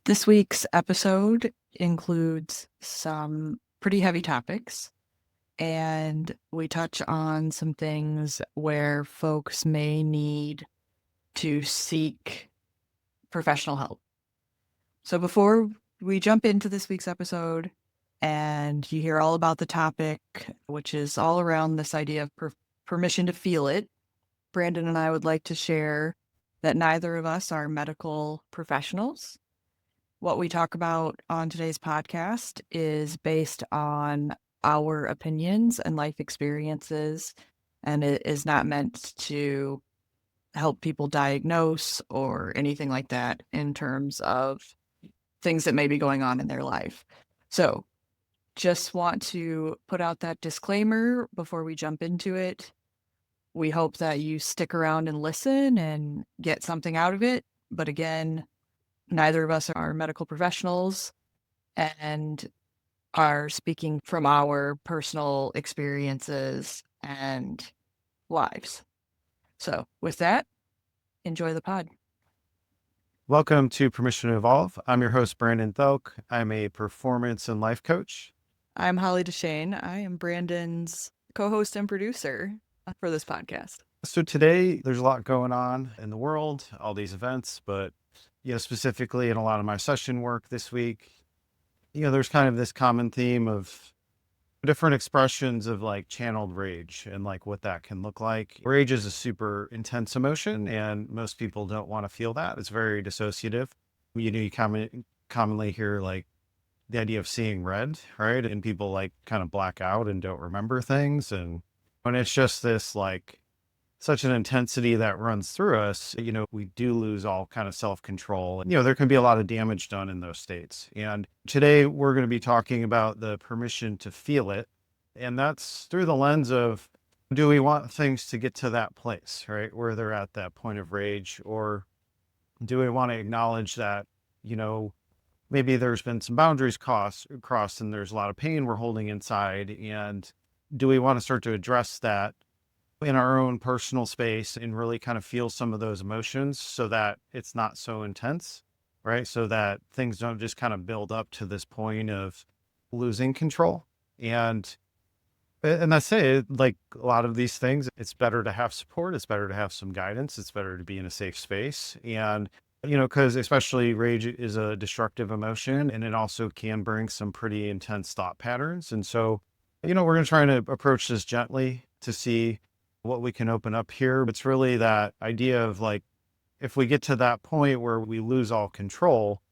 This week's episode includes some pretty heavy topics, and we touch on some things where folks may need to seek professional help. So before we jump into this week's episode and you hear all about the topic, which is all around this idea of permission to feel it, Brandon and I would like to share that neither of us are medical professionals. What we talk about on today's podcast is based on our opinions and life experiences, and it is not meant to help people diagnose or anything like that in terms of things that may be going on in their life. So, just want to put out that disclaimer before we jump into it. We hope that you stick around and listen and get something out of it. But again, neither of us are medical professionals and are speaking from our personal experiences and lives. So, with that, enjoy the pod. Welcome to Permission to Evolve. I'm your host, Brandon Thielk. I'm a performance and life coach. I'm Holly DeShane. I am Brandon's co-host and producer for this podcast. So today there's a lot going on in the world, all these events, but specifically in a lot of my session work this week, there's kind of this common theme of different expressions of like channeled rage and like what that can look like. Rage is a super intense emotion and most people don't want to feel that. It's very dissociative. You commonly hear like the idea of seeing red, right? And people like kind of black out and don't remember things. And when it's just this like such an intensity that runs through us, we do lose all kind of self-control. And, there can be a lot of damage done in those states. And today we're going to be talking about the permission to feel it. And that's through the lens of, do we want things to get to that place, right? Where they're at that point of rage, or do we want to acknowledge that, maybe there's been some boundaries crossed and there's a lot of pain we're holding inside. And do we want to start to address that in our own personal space and really kind of feel some of those emotions so that it's not so intense, right? So that things don't just kind of build up to this point of losing control. And that's it. Like a lot of these things, it's better to have support. It's better to have some guidance. It's better to be in a safe space. And because especially rage is a destructive emotion and it also can bring some pretty intense thought patterns. And so, we're going to try to approach this gently to see what we can open up here. It's really that idea of like, if we get to that point where we lose all control,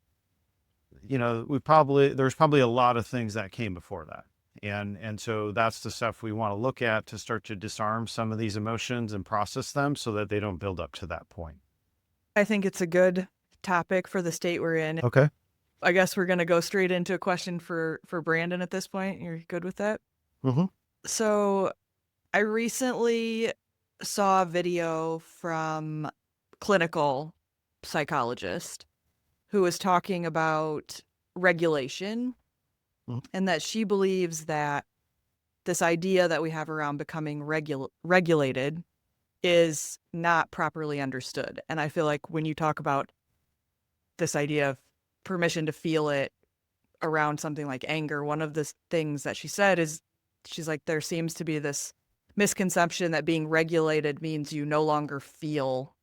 there's probably a lot of things that came before that. And so that's the stuff we want to look at to start to disarm some of these emotions and process them so that they don't build up to that point. I think it's a good topic for the state we're in. Okay. I guess we're going to go straight into a question for Brandon at this point. You're good with that? Mm-hmm. So I recently saw a video from clinical psychologist who was talking about regulation and that she believes that this idea that we have around becoming regulated is not properly understood. And I feel like when you talk about this idea of permission to feel it around something like anger, one of the things that she said is, she's like, there seems to be this misconception that being regulated means you no longer feel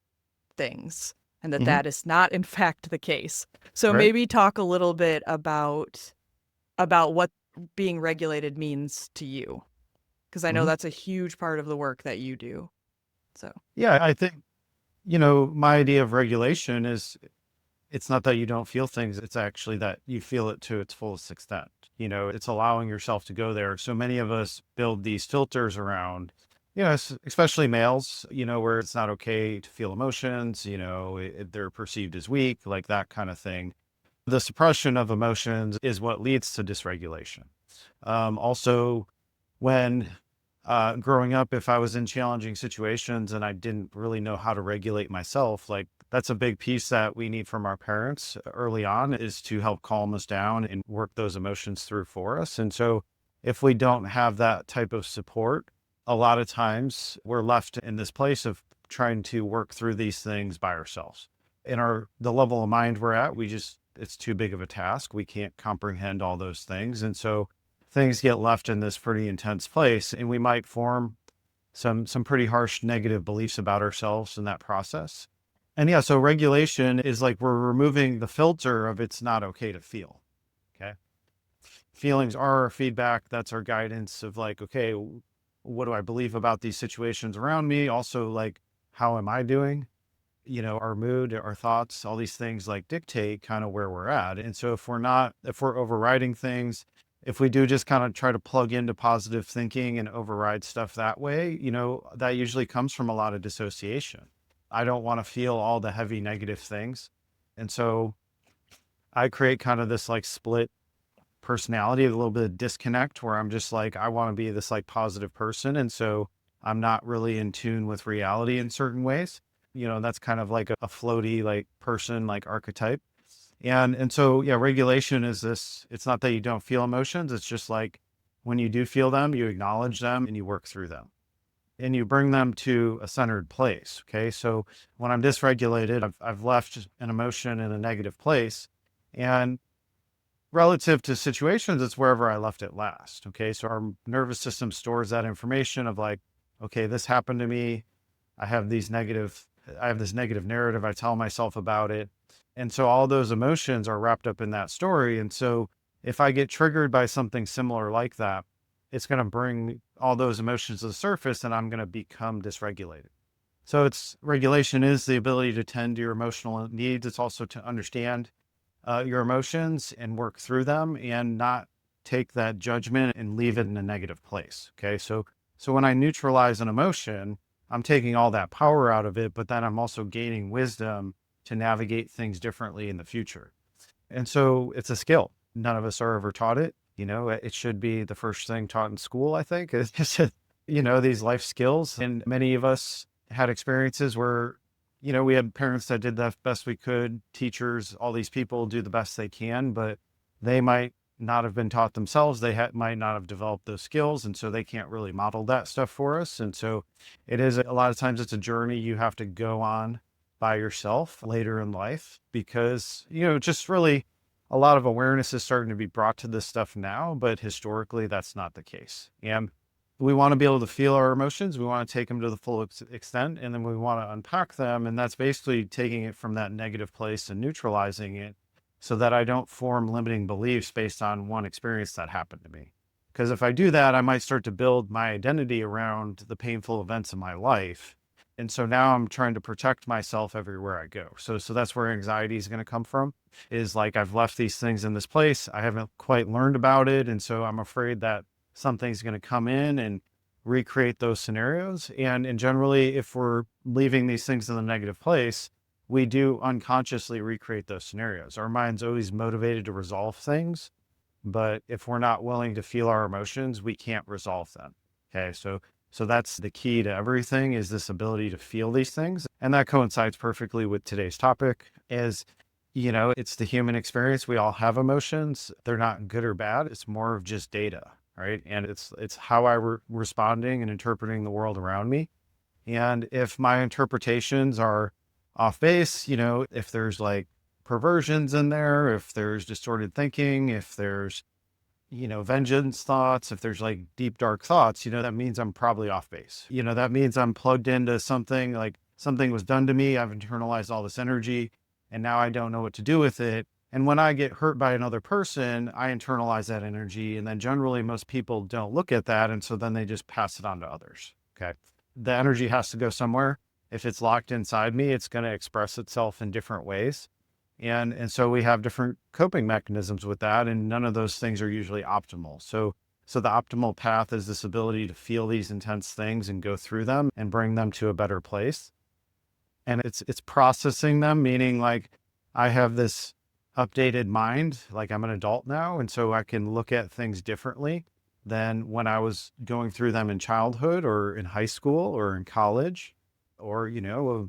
things, and that that is not in fact the case. So maybe talk a little bit about what being regulated means to you, because I know that's a huge part of the work that you do. So yeah, I think my idea of regulation is, it's not that you don't feel things, it's actually that you feel it to its fullest extent. It's allowing yourself to go there. So many of us build these filters around, especially males, where it's not okay to feel emotions, they're perceived as weak, like that kind of thing. The suppression of emotions is what leads to dysregulation. Also, when growing up, if I was in challenging situations and I didn't really know how to regulate myself, like that's a big piece that we need from our parents early on, is to help calm us down and work those emotions through for us. And so if we don't have that type of support, a lot of times we're left in this place of trying to work through these things by ourselves. in the level of mind we're at, it's too big of a task. We can't comprehend all those things. And so things get left in this pretty intense place, and we might form some pretty harsh negative beliefs about ourselves in that process. And yeah, so regulation is like we're removing the filter of it's not okay to feel. Okay. Feelings are our feedback. That's our guidance of like, okay, what do I believe about these situations around me? Also, like, how am I doing? Our mood, our thoughts, all these things like dictate kind of where we're at. And so if we're overriding things, if we do just kind of try to plug into positive thinking and override stuff that way, that usually comes from a lot of dissociation. I don't want to feel all the heavy negative things. And so I create kind of this like split personality, a little bit of disconnect where I'm just like, I want to be this like positive person. And so I'm not really in tune with reality in certain ways. That's kind of like a floaty like person, like archetype. And so, yeah, regulation is this, it's not that you don't feel emotions. It's just like when you do feel them, you acknowledge them and you work through them and you bring them to a centered place. Okay. So when I'm dysregulated, I've left an emotion in a negative place, and relative to situations, it's wherever I left it last. Okay. So our nervous system stores that information of like, okay, this happened to me. I have this negative narrative I tell myself about it. And so all those emotions are wrapped up in that story. And so if I get triggered by something similar like that, it's going to bring all those emotions to the surface and I'm going to become dysregulated. So regulation is the ability to tend to your emotional needs. It's also to understand your emotions and work through them and not take that judgment and leave it in a negative place. Okay. So when I neutralize an emotion, I'm taking all that power out of it, but then I'm also gaining wisdom to navigate things differently in the future. And so it's a skill. None of us are ever taught it. It should be the first thing taught in school, I think, is just, these life skills. And many of us had experiences where, we had parents that did the best we could, teachers, all these people do the best they can, but they might not have been taught themselves. They might not have developed those skills. And so they can't really model that stuff for us. And so it is a lot of times it's a journey you have to go on by yourself later in life because, just really a lot of awareness is starting to be brought to this stuff now, but historically that's not the case. And we want to be able to feel our emotions. We want to take them to the full extent, and then we want to unpack them. And that's basically taking it from that negative place and neutralizing it so that I don't form limiting beliefs based on one experience that happened to me. Because if I do that, I might start to build my identity around the painful events of my life. And so now I'm trying to protect myself everywhere I go. So that's where anxiety is going to come from, is like I've left these things in this place. I haven't quite learned about it. And so I'm afraid that something's going to come in and recreate those scenarios. And generally, if we're leaving these things in the negative place, we do unconsciously recreate those scenarios. Our mind's always motivated to resolve things, but if we're not willing to feel our emotions, we can't resolve them. Okay. So that's the key to everything, is this ability to feel these things. And that coincides perfectly with today's topic is, it's the human experience. We all have emotions. They're not good or bad. It's more of just data, right? And it's how I'm responding and interpreting the world around me. And if my interpretations are off base, if there's like perversions in there, if there's distorted thinking, if there's, vengeance thoughts, if there's like deep, dark thoughts, that means I'm probably off base. That means I'm plugged into something, like something was done to me. I've internalized all this energy and now I don't know what to do with it. And when I get hurt by another person, I internalize that energy. And then generally most people don't look at that. And so then they just pass it on to others. Okay. The energy has to go somewhere. If it's locked inside me, it's going to express itself in different ways. And so we have different coping mechanisms with that. And none of those things are usually optimal. So the optimal path is this ability to feel these intense things and go through them and bring them to a better place. And it's processing them, meaning like I have this updated mind, like I'm an adult now. And so I can look at things differently than when I was going through them in childhood or in high school or in college, or, a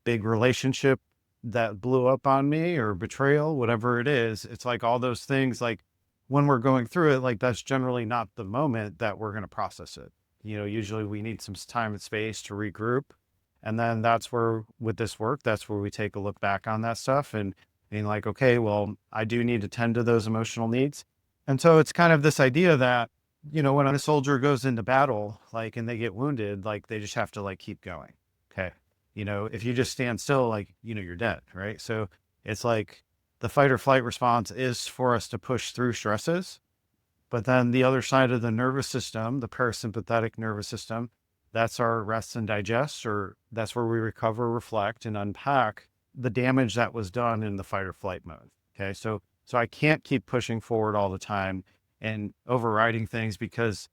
big relationship that blew up on me or betrayal, whatever it is. It's like all those things, like when we're going through it, like that's generally not the moment that we're going to process it. Usually we need some time and space to regroup. And then that's where, with this work, that's where we take a look back on that stuff and being like, okay, well, I do need to tend to those emotional needs. And so it's kind of this idea that, when a soldier goes into battle, like, and they get wounded, like, they just have to like keep going. Okay. If you just stand still, like, you're dead. Right. So it's like the fight or flight response is for us to push through stresses. But then the other side of the nervous system, the parasympathetic nervous system, that's our rest and digest, or that's where we recover, reflect, and unpack the damage that was done in the fight or flight mode. Okay. So I can't keep pushing forward all the time and overriding things because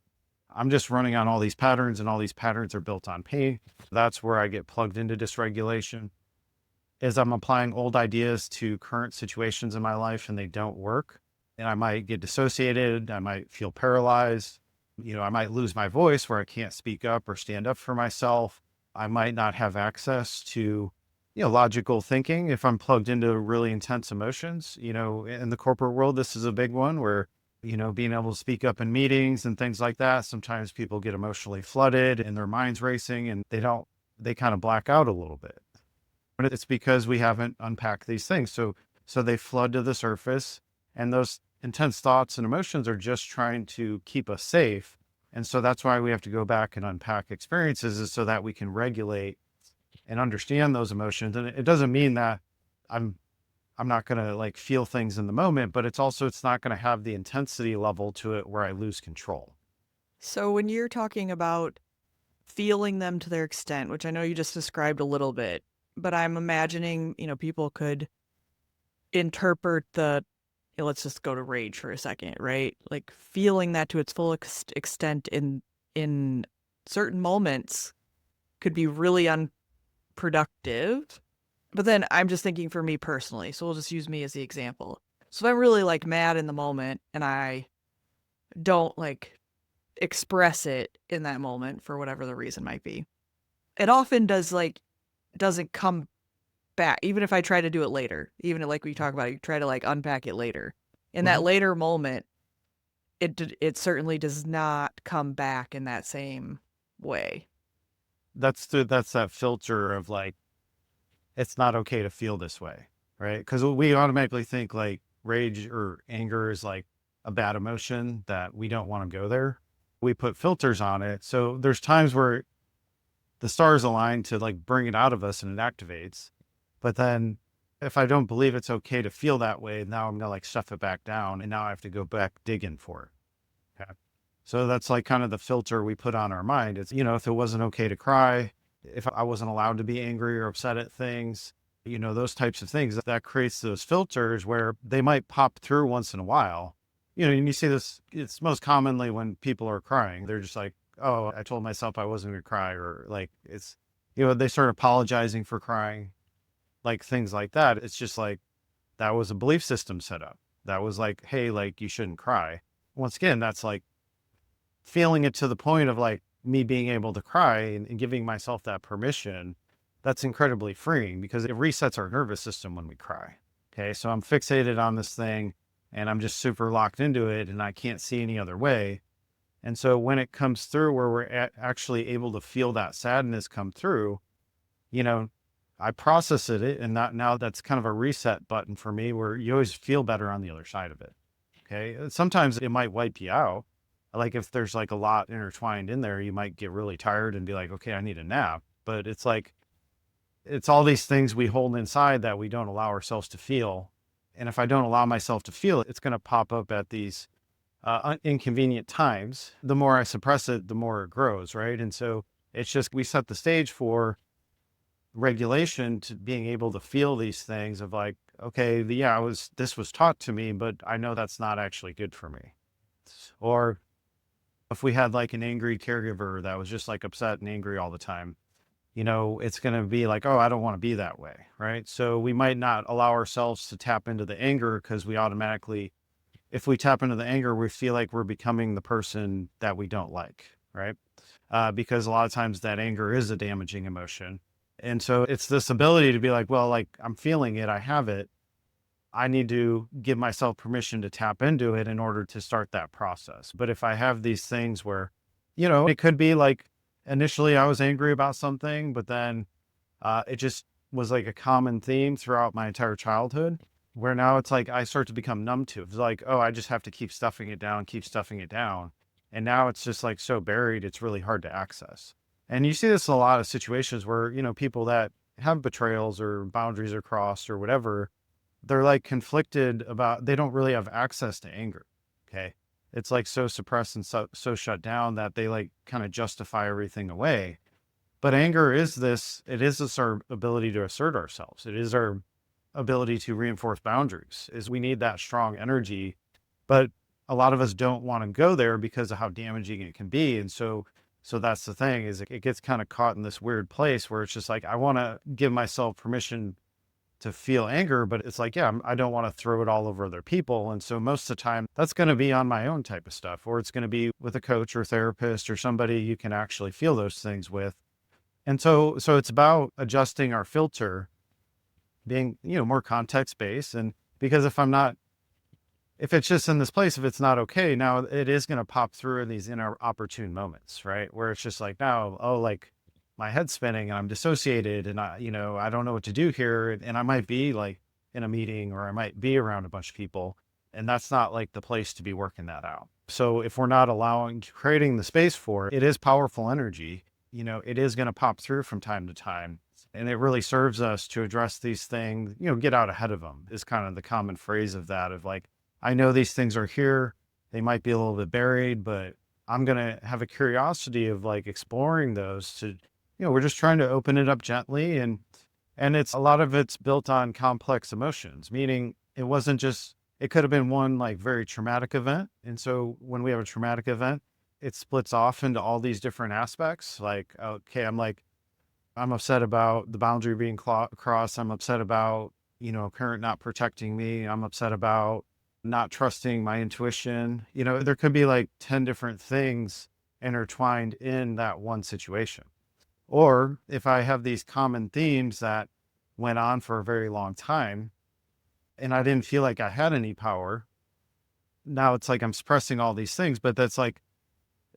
I'm just running on all these patterns and all these patterns are built on pain. That's where I get plugged into dysregulation is I'm applying old ideas to current situations in my life and they don't work. And I might get dissociated. I might feel paralyzed. I might lose my voice where I can't speak up or stand up for myself. I might not have access to, logical thinking if I'm plugged into really intense emotions. In the corporate world, this is a big one where, being able to speak up in meetings and things like that. Sometimes people get emotionally flooded and their minds racing and they kind of black out a little bit. But it's because we haven't unpacked these things. So they flood to the surface and those intense thoughts and emotions are just trying to keep us safe. And so that's why we have to go back and unpack experiences is so that we can regulate and understand those emotions. And it doesn't mean that I'm I'm not going to like feel things in the moment, but it's not going to have the intensity level to it where I lose control. So when you're talking about feeling them to their extent, which I know you just described a little bit, but I'm imagining, people could interpret let's just go to rage for a second, right? Like feeling that to its full extent in certain moments could be really unproductive. But then I'm just thinking for me personally, so we'll just use me as the example. So if I'm really like mad in the moment and I don't like express it in that moment for whatever the reason might be, it often doesn't come back. Even if I try to do it later, even like we talk about, you try to like unpack it later. In that Mhm. later moment, it certainly does not come back in that same way. That's that filter of like, it's not okay to feel this way, right? Because we automatically think like rage or anger is like a bad emotion that we don't want to go there. We put filters on it. So there's times where the stars align to like bring it out of us and it activates. But then if I don't believe it's okay to feel that way, now I'm gonna like stuff it back down and now I have to go back digging for it. Okay. So that's like kind of the filter we put on our mind. It's, if it wasn't okay to cry, if I wasn't allowed to be angry or upset at things, those types of things that creates those filters where they might pop through once in a while. And you see this, it's most commonly when people are crying, they're just like, oh, I told myself I wasn't going to cry, or like it's, they start apologizing for crying, like things like that. It's just like that was a belief system set up. That was like, hey, like you shouldn't cry. Once again, that's like feeling it to the point of like me being able to cry and giving myself that permission. That's incredibly freeing because it resets our nervous system when we cry. Okay. So I'm fixated on this thing and I'm just super locked into it and I can't see any other way. And so when it comes through where we're actually able to feel that sadness come through, you know, I process it and now that's kind of a reset button for me where you always feel better on the other side of it. Okay. Sometimes it might wipe you out. Like if there's like a lot intertwined in there, you might get really tired and be like, okay, I need a nap. But it's like, it's all these things we hold inside that we don't allow ourselves to feel. And if I don't allow myself to feel it, it's going to pop up at these inconvenient times. The more I suppress it, the more it grows. Right. And so it's just, we set the stage for regulation to being able to feel these things of like, okay, this was taught to me, but I know that's not actually good for me. Or if we had like an angry caregiver that was just like upset and angry all the time, it's going to be like, oh, I don't want to be that way. Right. So we might not allow ourselves to tap into the anger because we automatically, if we tap into the anger, we feel like we're becoming the person that we don't like. Right. Because a lot of times that anger is a damaging emotion. And so it's this ability to be like, well, like I'm feeling it, I have it. I need to give myself permission to tap into it in order to start that process. But if I have these things where, it could be like initially I was angry about something, but then It just was like a common theme throughout my entire childhood, where now it's like I start to become numb to it. It's like, oh, I just have to keep stuffing it down, keep stuffing it down. And now it's just like so buried, it's really hard to access. And you see this in a lot of situations where, people that have betrayals or boundaries are crossed or whatever, they're like conflicted about, they don't really have access to anger. Okay. It's like so suppressed and so shut down that they like kind of justify everything away. But anger is this, it is this our ability to assert ourselves. It is our ability to reinforce boundaries. Is we need that strong energy, but a lot of us don't want to go there because of how damaging it can be. And so that's the thing, is it gets kind of caught in this weird place where it's just like I want to give myself permission to feel anger, but it's like, yeah, I don't want to throw it all over other people. And so most of the time that's going to be on my own type of stuff, or it's going to be with a coach or therapist or somebody you can actually feel those things with. And so it's about adjusting our filter, being, more context based. And because if it's just in this place, if it's not okay, now it is going to pop through in these inopportune moments, right? Where it's just like, now, oh, like my head's spinning and I'm dissociated and I don't know what to do here. And I might be like in a meeting, or I might be around a bunch of people, and that's not like the place to be working that out. So if we're not creating the space for it, it is powerful energy. It is going to pop through from time to time. And it really serves us to address these things, get out ahead of them is kind of the common phrase of that, of like, I know these things are here. They might be a little bit buried, but I'm going to have a curiosity of like exploring those to, we're just trying to open it up gently. And it's a lot of it's built on complex emotions, meaning it could have been one like very traumatic event. And so when we have a traumatic event, it splits off into all these different aspects. Like, okay, I'm upset about the boundary being crossed. I'm upset about, a parent not protecting me. I'm upset about not trusting my intuition. There could be like 10 different things intertwined in that one situation. Or if I have these common themes that went on for a very long time and I didn't feel like I had any power, now it's like I'm suppressing all these things, but that's like,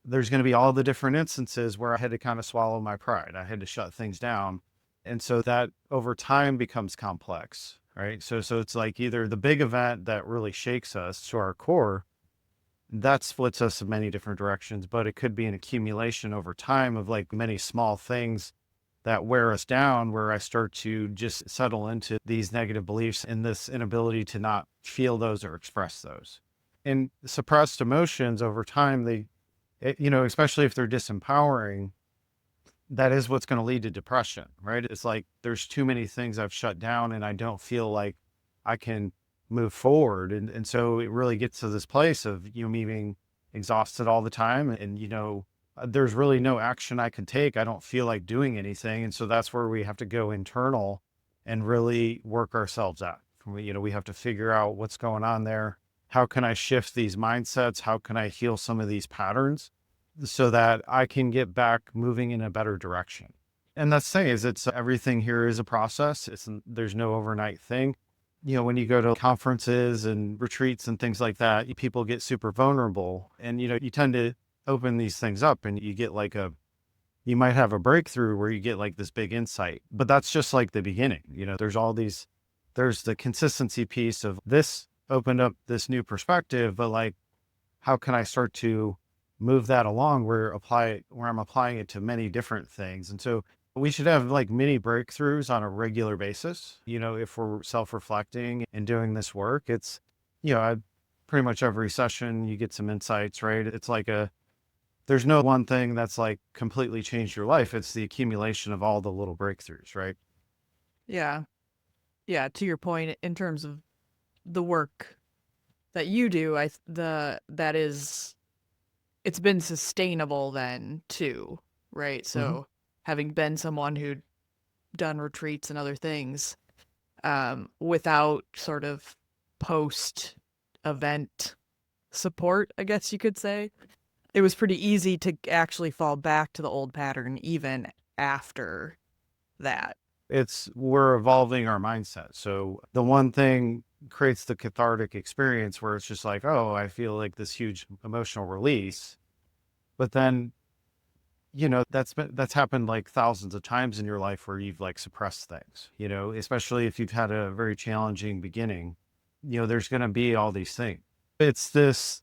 there's going to be all the different instances where I had to kind of swallow my pride. I had to shut things down. And so that over time becomes complex, right? So it's like either the big event that really shakes us to our core, that splits us in many different directions, but it could be an accumulation over time of like many small things that wear us down, where I start to just settle into these negative beliefs and this inability to not feel those or express those. And suppressed emotions over time, especially if they're disempowering, that is what's going to lead to depression, right? It's like there's too many things I've shut down and I don't feel like I can move forward. And so it really gets to this place of, me being exhausted all the time. And, there's really no action I can take. I don't feel like doing anything. And so that's where we have to go internal and really work ourselves out. We have to figure out what's going on there. How can I shift these mindsets? How can I heal some of these patterns so that I can get back moving in a better direction? And that's the thing, is it's everything here is a process. There's no overnight thing. When you go to conferences and retreats and things like that, people get super vulnerable, and, you tend to open these things up and you get like you might have a breakthrough where you get like this big insight, but that's just like the beginning. There's the consistency piece of this opened up this new perspective, but like, how can I start to move that along where I'm applying it to many different things? And so we should have like mini breakthroughs on a regular basis. If we're self-reflecting and doing this work, it's, pretty much every session you get some insights, right? It's like there's no one thing that's like completely changed your life. It's the accumulation of all the little breakthroughs, right? Yeah. Yeah. To your point, in terms of the work that you do, it's been sustainable then too, right? Hmm. So having been someone who'd done retreats and other things, without sort of post event support, I guess you could say, it was pretty easy to actually fall back to the old pattern even after that. We're evolving our mindset. So the one thing creates the cathartic experience where it's just like, oh, I feel like this huge emotional release. But then that's happened like thousands of times in your life where you've like suppressed things, especially if you've had a very challenging beginning. There's going to be all these things. It's this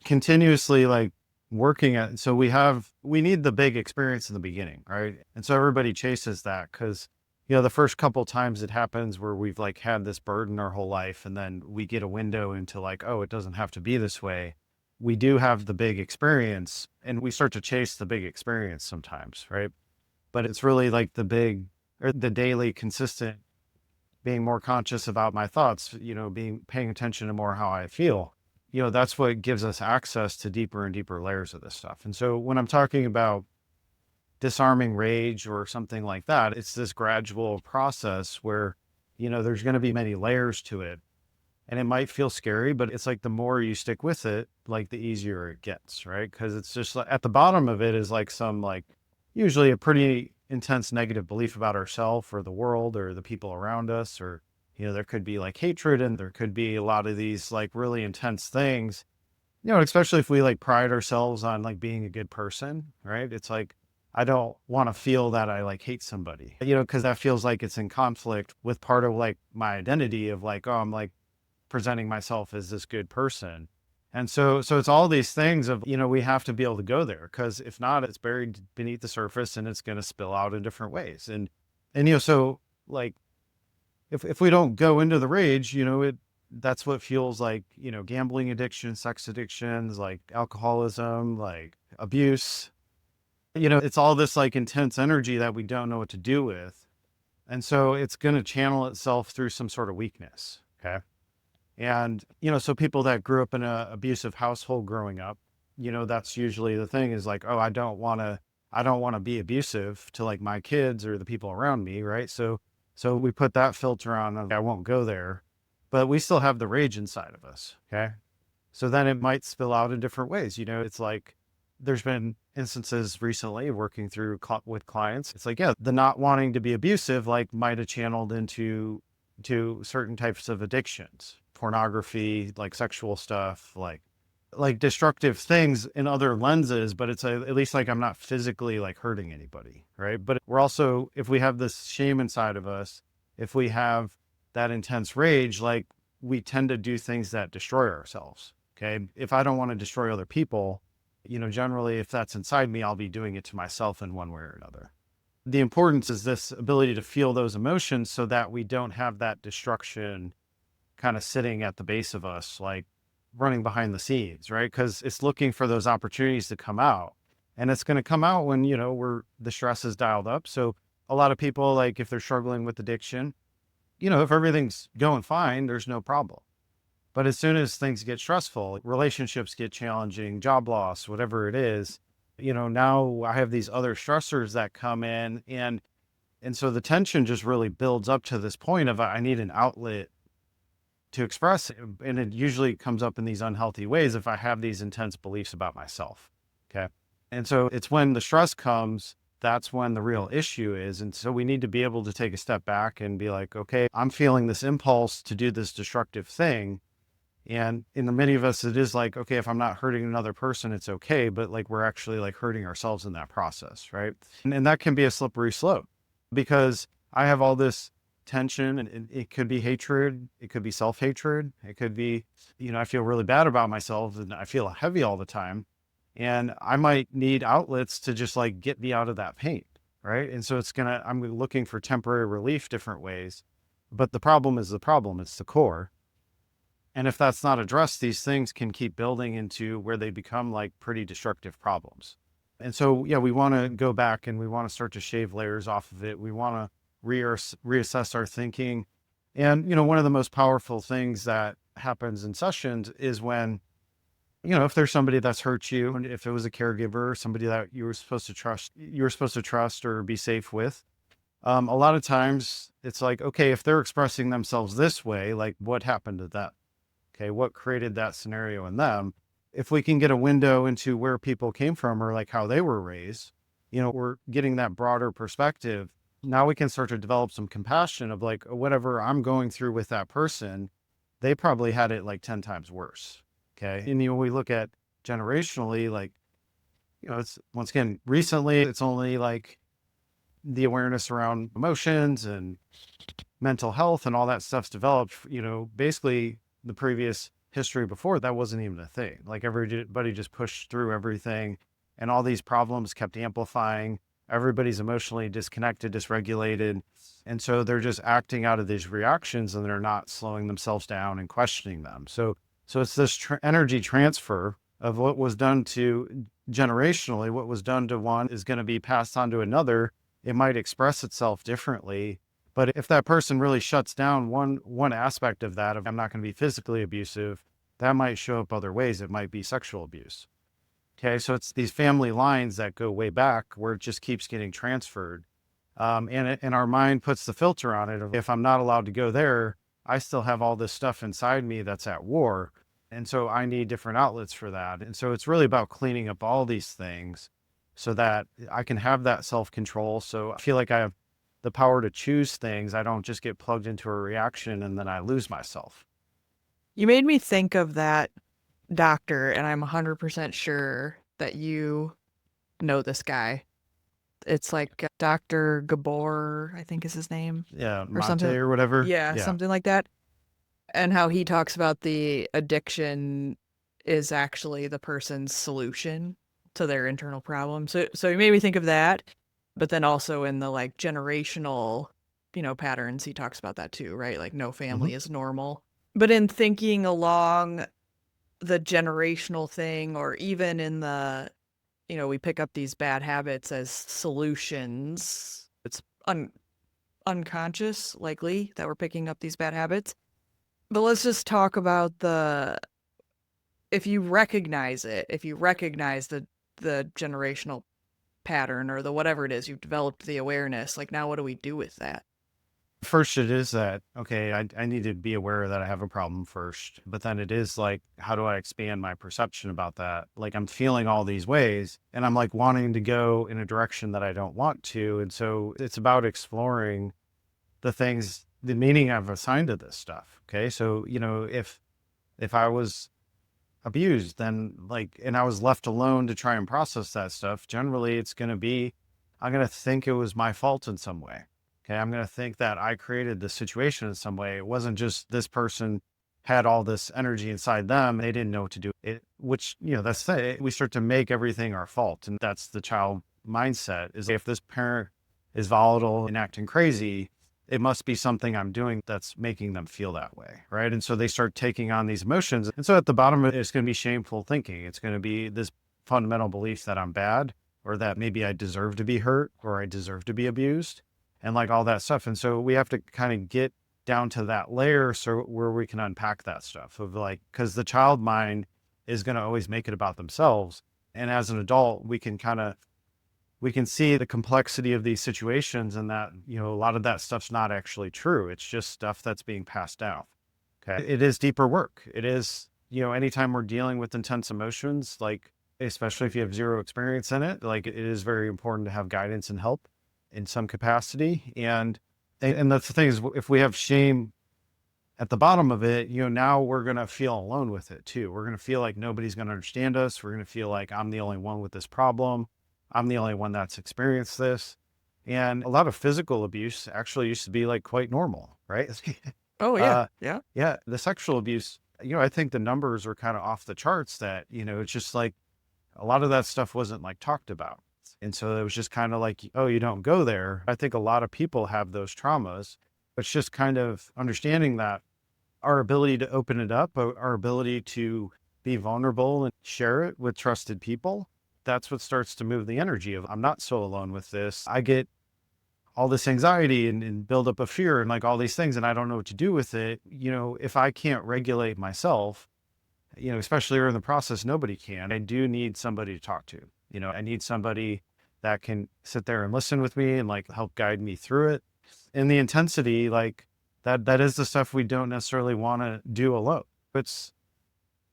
continuously like working at, so we need the big experience in the beginning, right? And so everybody chases that because the first couple times it happens where we've like had this burden our whole life, and then we get a window into like, oh, it doesn't have to be this way. We do have the big experience and we start to chase the big experience sometimes, right? But it's really like the big, or the daily consistent, being more conscious about my thoughts, being paying attention to more how I feel. That's what gives us access to deeper and deeper layers of this stuff. And so when I'm talking about disarming rage or something like that, it's this gradual process where, there's going to be many layers to it. And it might feel scary, but it's like the more you stick with it, like the easier it gets, right? Because it's just like at the bottom of it is like some like usually a pretty intense negative belief about ourselves or the world or the people around us, or there could be like hatred, and there could be a lot of these like really intense things, especially if we like pride ourselves on like being a good person, right? It's like I don't want to feel that I like hate somebody, because that feels like it's in conflict with part of like my identity of like, oh, I'm like presenting myself as this good person. And so it's all these things of, we have to be able to go there, because if not, it's buried beneath the surface and it's going to spill out in different ways. And so like if we don't go into the rage, that's what fuels like, gambling addiction, sex addictions, like alcoholism, like abuse. It's all this like intense energy that we don't know what to do with. And so it's going to channel itself through some sort of weakness. Okay. And, so people that grew up in a abusive household growing up, that's usually the thing is like, oh, I don't want to be abusive to like my kids or the people around me. Right. So we put that filter on, okay, I won't go there, but we still have the rage inside of us. Okay. So then it might spill out in different ways. It's like, there's been instances recently working through with clients. It's like, yeah, the not wanting to be abusive, like might have channeled into to certain types of addictions, pornography, like sexual stuff, like destructive things in other lenses, but it's at least like I'm not physically like hurting anybody, right? But we're also, if we have this shame inside of us, if we have that intense rage, like we tend to do things that destroy ourselves. Okay. If I don't want to destroy other people, generally, if that's inside me, I'll be doing it to myself in one way or another. The importance is this ability to feel those emotions so that we don't have that destruction kind of sitting at the base of us, like running behind the scenes, right? Because it's looking for those opportunities to come out. And it's going to come out when, the stress is dialed up. So a lot of people, like if they're struggling with addiction, if everything's going fine, there's no problem. But as soon as things get stressful, relationships get challenging, job loss, whatever it is, now I have these other stressors that come in, and so the tension just really builds up to this point of I need an outlet to express it. And it usually comes up in these unhealthy ways if I have these intense beliefs about myself. Okay. And so it's when the stress comes, that's when the real issue is. And so we need to be able to take a step back and be like, okay, I'm feeling this impulse to do this destructive thing. And in the many of us, it is like, okay, if I'm not hurting another person, it's okay. But like, we're actually like hurting ourselves in that process. Right. And that can be a slippery slope, because I have all this tension, and it could be hatred. It could be self-hatred. It could be, I feel really bad about myself and I feel heavy all the time. And I might need outlets to just like get me out of that pain. Right. And so I'm looking for temporary relief different ways. But the problem is the problem. It's the core. And if that's not addressed, these things can keep building into where they become like pretty destructive problems. And so, yeah, we want to go back and we want to start to shave layers off of it. We want to reassess our thinking. And, one of the most powerful things that happens in sessions is when, if there's somebody that's hurt you, and if it was a caregiver, somebody that you were supposed to trust or be safe with, a lot of times it's like, okay, if they're expressing themselves this way, like what happened to them? Okay, what created that scenario in them? If we can get a window into where people came from or like how they were raised, we're getting that broader perspective. Now we can start to develop some compassion of like, whatever I'm going through with that person, they probably had it like 10 times worse. Okay. And, we look at generationally, like it's once again, recently, it's only like the awareness around emotions and mental health and all that stuff's developed, basically the previous history before that wasn't even a thing. Like everybody just pushed through everything and all these problems kept amplifying. Everybody's emotionally disconnected, dysregulated. And so they're just acting out of these reactions and they're not slowing themselves down and questioning them. So it's this energy transfer of what was done to generationally, what was done to one is going to be passed on to another. It might express itself differently, but if that person really shuts down one aspect of that, of I'm not going to be physically abusive, that might show up other ways. It might be sexual abuse. Okay, so it's these family lines that go way back where it just keeps getting transferred, and our mind puts the filter on it. If I'm not allowed to go there, I still have all this stuff inside me that's at war, and so I need different outlets for that. And so it's really about cleaning up all these things so that I can have that self control. So I feel like I have the power to choose things. I don't just get plugged into a reaction and then I lose myself. You made me think of that doctor, and I'm 100% sure that you know this guy. It's like Dr. Gabor, I think is his name, Yeah, or mate something. or whatever. Yeah, Yeah. something like that. And how he talks about the addiction is actually the person's solution to their internal problem. So you made me think of that, but then also in the like generational, patterns, he talks about that too, right? Like no Hmm. family is normal. But in thinking along the generational thing, or even in the, we pick up these bad habits as solutions. It's unconscious, likely, that we're picking up these bad habits. But let's just talk about if you recognize it, if you recognize the generational pattern or the whatever it is, you've developed the awareness, like now what do we do with that? First, it is that, okay, I need to be aware that I have a problem first. But then it is like, how do I expand my perception about that? Like I'm feeling all these ways and I'm like wanting to go in a direction that I don't want to. And so it's about exploring the things, the meaning I've assigned to this stuff. Okay. So, if I was abused, then like, and I was left alone to try and process that stuff, generally it's going to be, I'm going to think it was my fault in some way. Okay. I'm going to think that I created the situation in some way. It wasn't just this person had all this energy inside them. They didn't know what to do it, which, that's the, we start to make everything our fault. And that's the child mindset is if this parent is volatile and acting crazy, it must be something I'm doing that's making them feel that way. Right. And so they start taking on these emotions. And so at the bottom of it, it's going to be shameful thinking. It's going to be this fundamental belief that I'm bad or that maybe I deserve to be hurt or I deserve to be abused and like all that stuff. And so we have to kind of get down to that layer so where we can unpack that stuff of like, because the child mind is going to always make it about themselves. And as an adult, we can see the complexity of these situations and that, a lot of that stuff's not actually true. It's just stuff that's being passed down. Okay. It is deeper work. It is, anytime we're dealing with intense emotions, like, especially if you have zero experience in it, like it is very important to have guidance and help in some capacity. And that's the thing is if we have shame at the bottom of it, now we're going to feel alone with it too. We're going to feel like nobody's going to understand us. We're going to feel like I'm the only one with this problem. I'm the only one that's experienced this. And a lot of physical abuse actually used to be like quite normal, right? Oh yeah, uh, yeah. yeah, the sexual abuse, I think the numbers are kind of off the charts that, it's just like a lot of that stuff wasn't like talked about. And so it was just kind of like, oh, you don't go there. I think a lot of people have those traumas. It's just kind of understanding that our ability to open it up, our ability to be vulnerable and share it with trusted people, that's what starts to move the energy of I'm not so alone with this. I get all this anxiety and build up a fear and like all these things, and I don't know what to do with it. If I can't regulate myself, especially early in the process, nobody can. I do need somebody to talk to. I need somebody that can sit there and listen with me and like help guide me through it. And the intensity, like that is the stuff we don't necessarily want to do alone. It's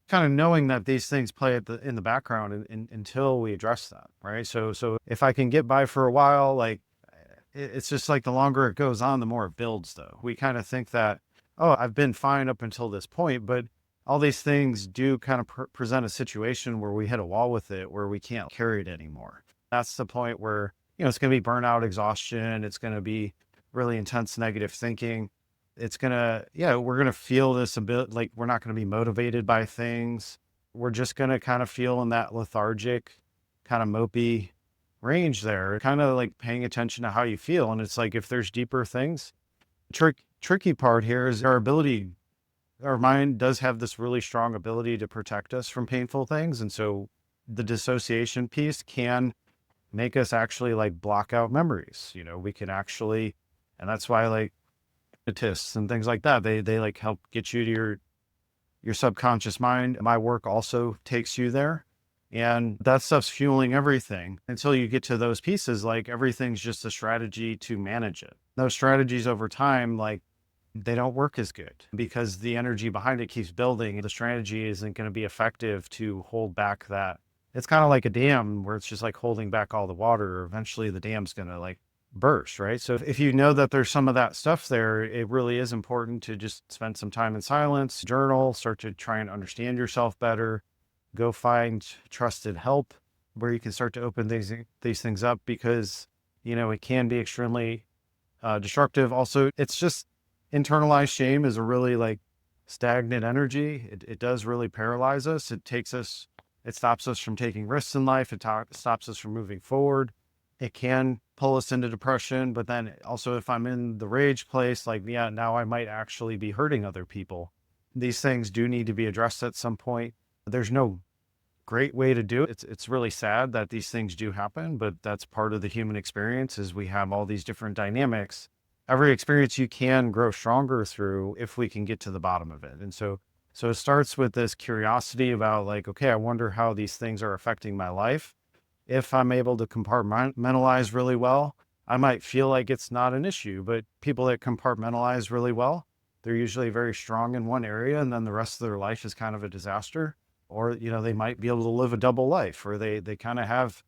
kind of knowing that these things play in the background until we address that, right? So if I can get by for a while, like it's just like the longer it goes on, the more it builds. Though we kind of think that, oh, I've been fine up until this point, but all these things do kind of present a situation where we hit a wall with it, where we can't carry it anymore. That's the point where, it's going to be burnout, exhaustion. It's going to be really intense negative thinking. It's going to, yeah, we're going to feel this a bit like we're not going to be motivated by things. We're just going to kind of feel in that lethargic, kind of mopey range there, kind of like paying attention to how you feel. And it's like, if there's deeper things, tricky part here is our mind does have this really strong ability to protect us from painful things. And so the dissociation piece can make us actually like block out memories. We can actually, and that's why like hypnotists and things like that, they like help get you to your subconscious mind. My work also takes you there. And that stuff's fueling everything until you get to those pieces. Like everything's just a strategy to manage it. Those strategies over time, like they don't work as good because the energy behind it keeps building. The strategy isn't going to be effective to hold back that. It's kind of like a dam where it's just like holding back all the water. Eventually the dam's going to like burst, right? So if you know that there's some of that stuff there, it really is important to just spend some time in silence, journal, start to try and understand yourself better, go find trusted help where you can start to open these things up, because, it can be extremely destructive. Also, it's just internalized shame is a really like stagnant energy. It does really paralyze us. It stops us from taking risks in life. It stops us from moving forward. It can pull us into depression, but then also if I'm in the rage place, like, yeah, now I might actually be hurting other people. These things do need to be addressed at some point. There's no great way to do it. It's really sad that these things do happen, but that's part of the human experience. Is we have all these different dynamics. Every experience you can grow stronger through if we can get to the bottom of it. And so it starts with this curiosity about like, okay, I wonder how these things are affecting my life. If I'm able to compartmentalize really well, I might feel like it's not an issue, but people that compartmentalize really well, they're usually very strong in one area, and then the rest of their life is kind of a disaster. Or, they might be able to live a double life, or they kind of have,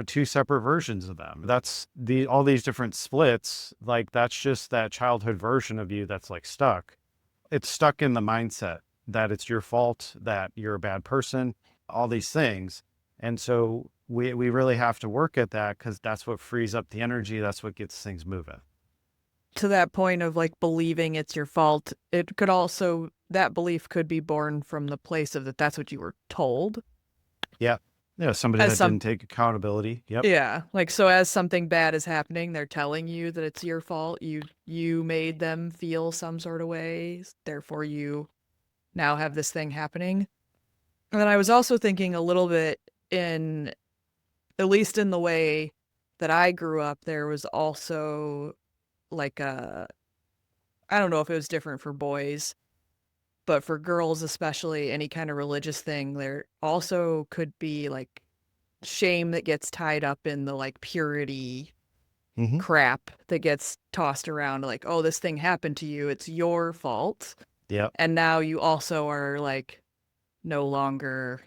two separate versions of them. That's all these different splits. Like that's just that childhood version of you that's like stuck. It's stuck in the mindset that it's your fault, that you're a bad person, all these things. And so we really have to work at that, because that's what frees up the energy. That's what gets things moving. To that point of like believing it's your fault, it could also, that belief could be born from the place of that's what you were told. Yeah. Yeah. Somebody As that didn't take accountability. Yep. Yeah, like so as something bad is happening, they're telling you that it's your fault. You made them feel some sort of way, therefore you now have this thing happening. And then I was also thinking a little bit in, at least in the way that I grew up, there was also like I don't know if it was different for boys, but for girls especially, any kind of religious thing, there also could be like shame that gets tied up in the like purity Mm-hmm. crap that gets tossed around, like, oh, this thing happened to you, it's your fault. Yep. And now you also are like no longer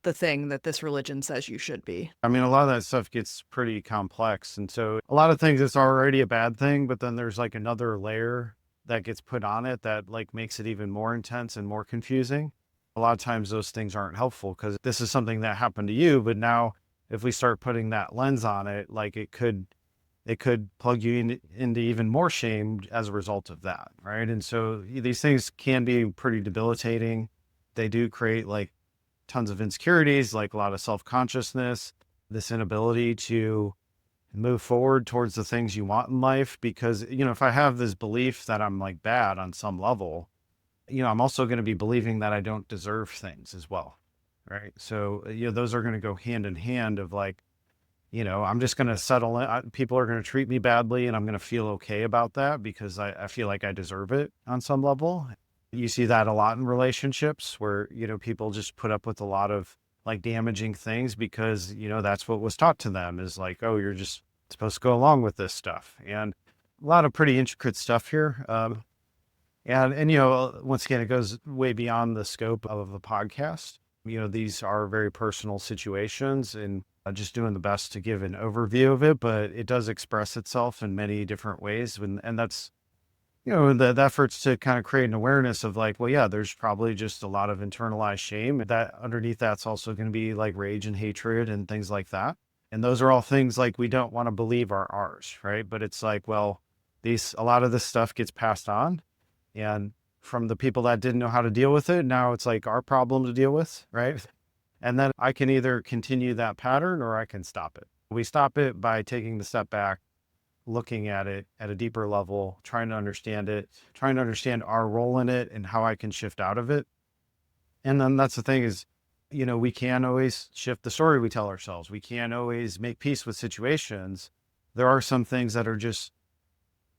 the thing that this religion says you should be. I mean, a lot of that stuff gets pretty complex. And so a lot of things, it's already a bad thing, but then there's like another layer that gets put on it that like makes it even more intense and more confusing. A lot of times those things aren't helpful, because this is something that happened to you. But now if we start putting that lens on it, like it could plug you into even more shame as a result of that. Right. And so these things can be pretty debilitating. They do create like tons of insecurities, like a lot of self-consciousness, this inability to move forward towards the things you want in life. Because, if I have this belief that I'm like bad on some level, I'm also going to be believing that I don't deserve things as well. Right. So, those are going to go hand in hand of like, I'm just going to settle in. People are going to treat me badly, and I'm going to feel okay about that because I feel like I deserve it on some level. You see that a lot in relationships where, people just put up with a lot of like damaging things because, that's what was taught to them is like, oh, you're just supposed to go along with this stuff. And a lot of pretty intricate stuff here. And, once again, it goes way beyond the scope of the podcast. These are very personal situations, and just doing the best to give an overview of it, but it does express itself in many different ways. And that's the efforts to kind of create an awareness of like, well, yeah, there's probably just a lot of internalized shame that underneath that's also going to be like rage and hatred and things like that. And those are all things like we don't want to believe are ours, right? But it's like, well, a lot of this stuff gets passed on, and from the people that didn't know how to deal with it, now it's like our problem to deal with, right? And then I can either continue that pattern or I can stop it. We stop it by taking the step back, looking at it at a deeper level, trying to understand it, trying to understand our role in it and how I can shift out of it. And then that's the thing is, we can always shift the story we tell ourselves. We can't always make peace with situations. There are some things that are just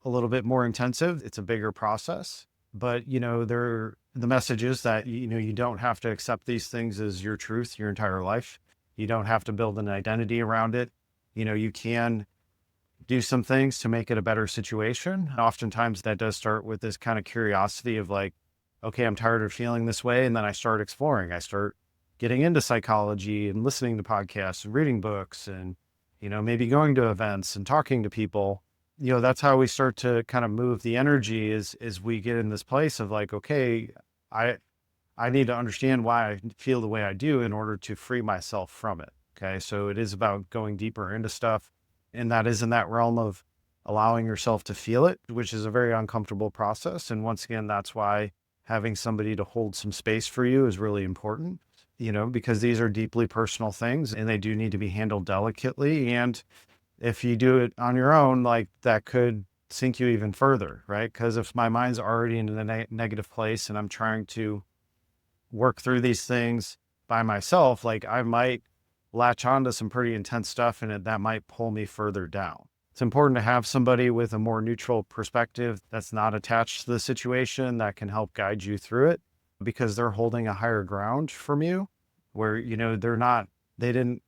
a little bit more intensive. It's a bigger process, but the message is that, you don't have to accept these things as your truth your entire life. You don't have to build an identity around it. You can do some things to make it a better situation. Oftentimes that does start with this kind of curiosity of like, okay, I'm tired of feeling this way. And then I start exploring. I start getting into psychology and listening to podcasts and reading books and, maybe going to events and talking to people. That's how we start to kind of move the energy is we get in this place of like, okay, I, I need to understand why I feel the way I do in order to free myself from it. Okay. So it is about going deeper into stuff. And that is in that realm of allowing yourself to feel it, which is a very uncomfortable process. And once again, that's why having somebody to hold some space for you is really important, because these are deeply personal things and they do need to be handled delicately. And if you do it on your own, like that could sink you even further, right? Because if my mind's already in a negative place and I'm trying to work through these things by myself, like I might latch onto some pretty intense stuff and that might pull me further down. It's important to have somebody with a more neutral perspective that's not attached to the situation that can help guide you through it because they're holding a higher ground from you where, they didn't,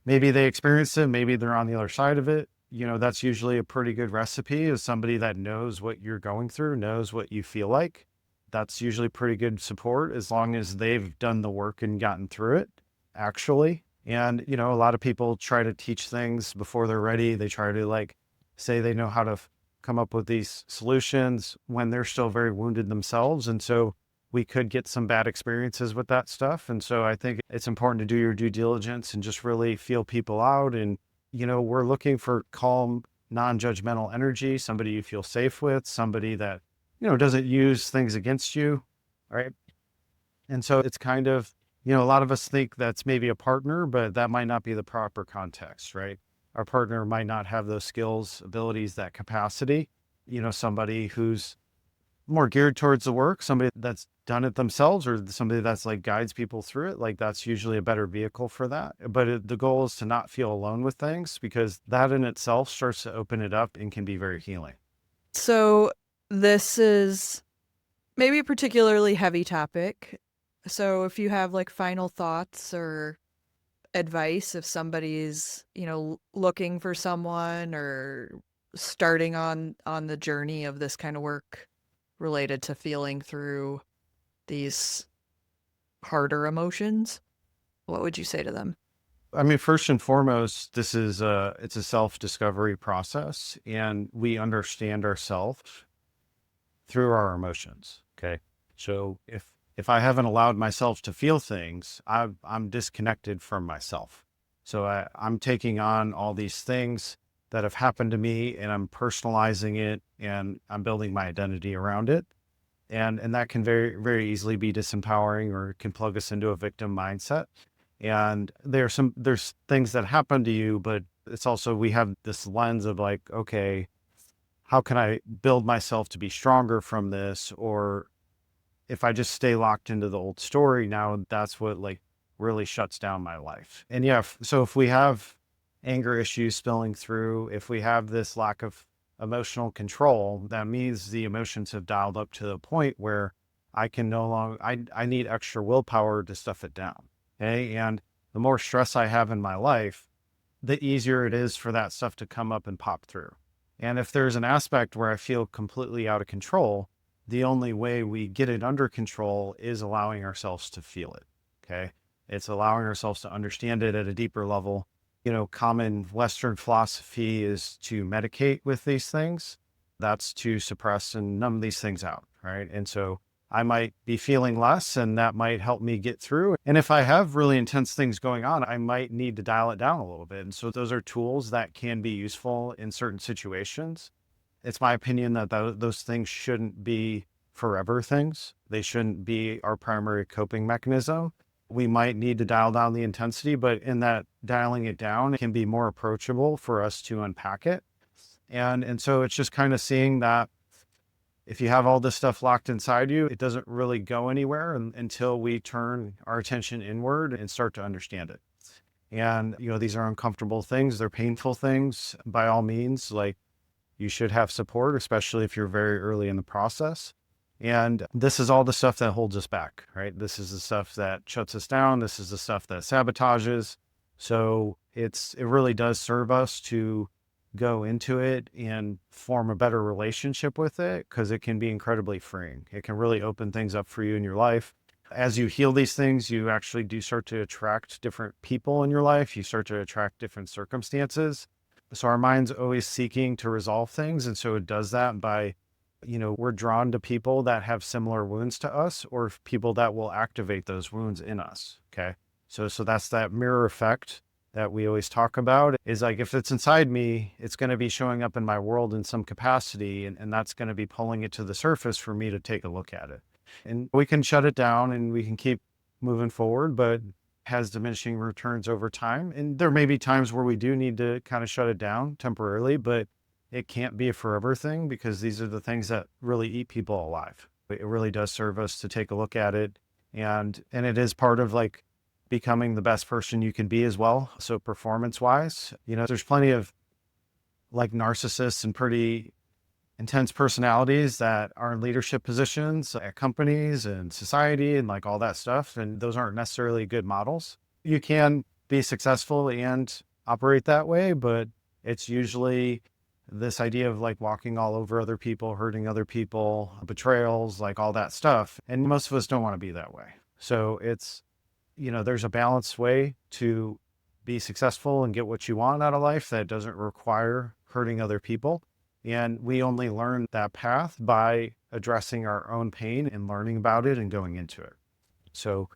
maybe they experienced it, maybe they're on the other side of it. That's usually a pretty good recipe is somebody that knows what you're going through, knows what you feel like. That's usually pretty good support as long as they've done the work and gotten through it, actually. And, a lot of people try to teach things before they're ready. They try to like say they know how to come up with these solutions when they're still very wounded themselves. And so we could get some bad experiences with that stuff. And so I think it's important to do your due diligence and just really feel people out. And, we're looking for calm, non-judgmental energy, somebody you feel safe with, somebody that, doesn't use things against you. Right. And so it's kind of, a lot of us think that's maybe a partner, but that might not be the proper context, right? Our partner might not have those skills, abilities, that capacity. Somebody who's more geared towards the work, somebody that's done it themselves or somebody that's like guides people through it. Like that's usually a better vehicle for that. But the goal is to not feel alone with things because that in itself starts to open it up and can be very healing. So this is maybe a particularly heavy topic. So if you have like final thoughts or advice, if somebody's, looking for someone or starting on the journey of this kind of work related to feeling through these harder emotions, what would you say to them? I mean, first and foremost, it's a self-discovery process and we understand ourselves through our emotions. Okay. So if I haven't allowed myself to feel things, I'm disconnected from myself. So I'm taking on all these things that have happened to me and I'm personalizing it and I'm building my identity around it. And that can very, very easily be disempowering or can plug us into a victim mindset. And there's things that happen to you, but it's also, we have this lens of like, okay, how can I build myself to be stronger from this? Or if I just stay locked into the old story, now that's what like really shuts down my life. And yeah, so if we have anger issues spilling through, if we have this lack of emotional control, that means the emotions have dialed up to the point where I can no longer, I need extra willpower to stuff it down. Okay. And the more stress I have in my life, the easier it is for that stuff to come up and pop through. And if there's an aspect where I feel completely out of control, the only way we get it under control is allowing ourselves to feel it. Okay. It's allowing ourselves to understand it at a deeper level. Common Western philosophy is to medicate with these things. That's to suppress and numb these things out, right? And so I might be feeling less, and that might help me get through. And if I have really intense things going on, I might need to dial it down a little bit. And so those are tools that can be useful in certain situations. It's my opinion that those things shouldn't be forever things. They shouldn't be our primary coping mechanism. We might need to dial down the intensity, but in that dialing it down, it can be more approachable for us to unpack it. And so it's just kind of seeing that if you have all this stuff locked inside you, it doesn't really go anywhere until we turn our attention inward and start to understand it. And, these are uncomfortable things. They're painful things. By all means, like, you should have support, especially if you're very early in the process. And this is all the stuff that holds us back, right? This is the stuff that shuts us down. This is the stuff that sabotages. So it really does serve us to go into it and form a better relationship with it, because it can be incredibly freeing. It can really open things up for you in your life. As you heal these things, you actually do start to attract different people in your life. You start to attract different circumstances. So our mind's always seeking to resolve things. And so it does that by, we're drawn to people that have similar wounds to us, or people that will activate those wounds in us. Okay. So that's that mirror effect that we always talk about, is like, if it's inside me, it's going to be showing up in my world in some capacity. And that's going to be pulling it to the surface for me to take a look at it. And we can shut it down and we can keep moving forward, but has diminishing returns over time. And there may be times where we do need to kind of shut it down temporarily, but it can't be a forever thing, because these are the things that really eat people alive. It really does serve us to take a look at it. And it is part of like becoming the best person you can be as well. So performance wise, there's plenty of like narcissists and pretty intense personalities that are in leadership positions at companies and society and like all that stuff. And those aren't necessarily good models. You can be successful and operate that way, but it's usually this idea of like walking all over other people, hurting other people, betrayals, like all that stuff. And most of us don't want to be that way. So it's, there's a balanced way to be successful and get what you want out of life that doesn't require hurting other people. And we only learn that path by addressing our own pain and learning about it and going into it. So,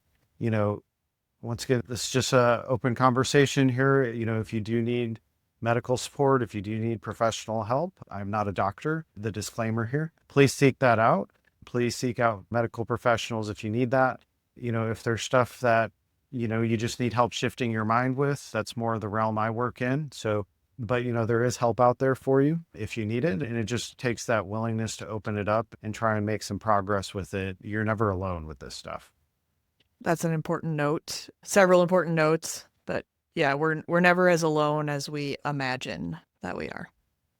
once again, this is just an open conversation here. If you do need medical support, if you do need professional help, I'm not a doctor, the disclaimer here, please seek that out. Please seek out medical professionals if you need that. If there's stuff that, you just need help shifting your mind with, that's more the realm I work in. So, but there is help out there for you if you need it. And it just takes that willingness to open it up and try and make some progress with it. You're never alone with this stuff. That's an important note. Several important notes, but yeah, we're never as alone as we imagine that we are.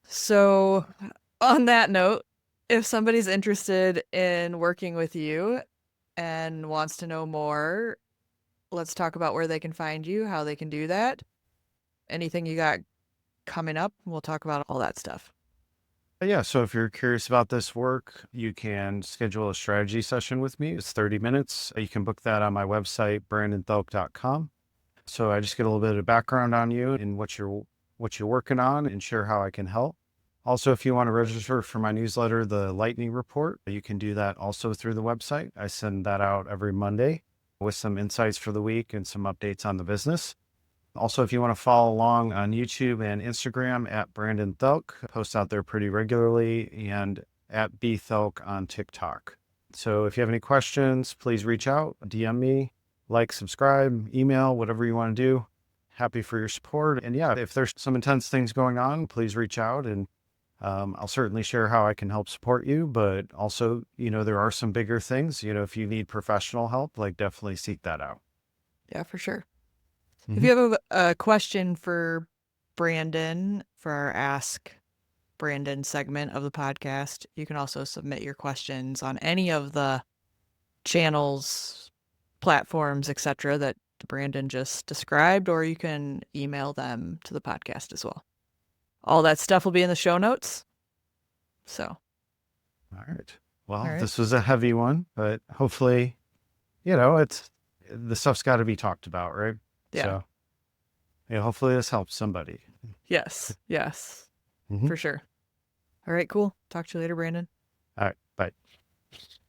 So on that note, if somebody's interested in working with you and wants to know more, let's talk about where they can find you, how they can do that. Anything you got coming up, we'll talk about all that stuff. Yeah. So if you're curious about this work, you can schedule a strategy session with me. It's 30 minutes. You can book that on my website, brandonthielk.com. So I just get a little bit of background on you and what you're working on, and share how I can help. Also, if you want to register for my newsletter, the Lightning Report, you can do that also through the website. I send that out every Monday with some insights for the week and some updates on the business. Also, if you want to follow along on YouTube and Instagram at Brandon Thielk, I post out there pretty regularly, and at bthielk on TikTok. So if you have any questions, please reach out, DM me, like, subscribe, email, whatever you want to do. Happy for your support. And yeah, if there's some intense things going on, please reach out, and I'll certainly share how I can help support you. But also, there are some bigger things, if you need professional help, like definitely seek that out. Yeah, for sure. Mm-hmm. If you have a question for Brandon for our Ask Brandon segment of the podcast, you can also submit your questions on any of the channels, platforms, etc. that Brandon just described, or you can email them to the podcast as well. All that stuff will be in the show notes. So. All right. Well, This was a heavy one, but hopefully, the stuff's got to be talked about, right? Yeah. So, hopefully this helps somebody. Yes. Mm-hmm. For sure. All right, cool. Talk to you later, Brandon. All right. Bye.